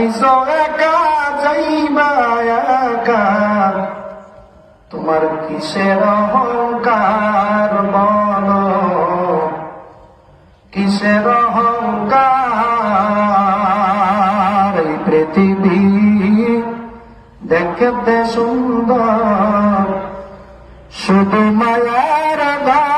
আইসো একা যাইবা একা, তোমার কিসের অহংকার বলো, কিসের অহংকার। এই পৃথিবী দেখতে সুন্দর, শুধু মায়ার ঘর।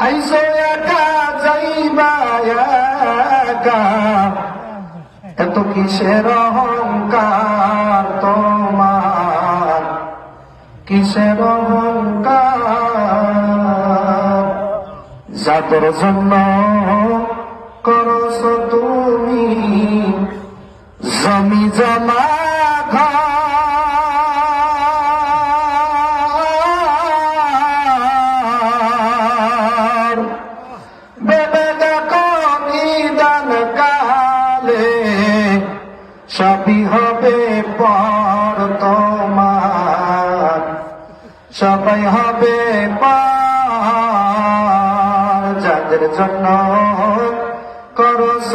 আইসো একা যাইবা একা, এত কিসের অহংকার তোমার, কিসের অহংকার। যাদের জন্য করছ তুমি জমি জমা ঘর, ভেবে দেখো নিদান কালে সবই হবে পর তোমার, সবাই হবে পর। যাদের জন্য করছ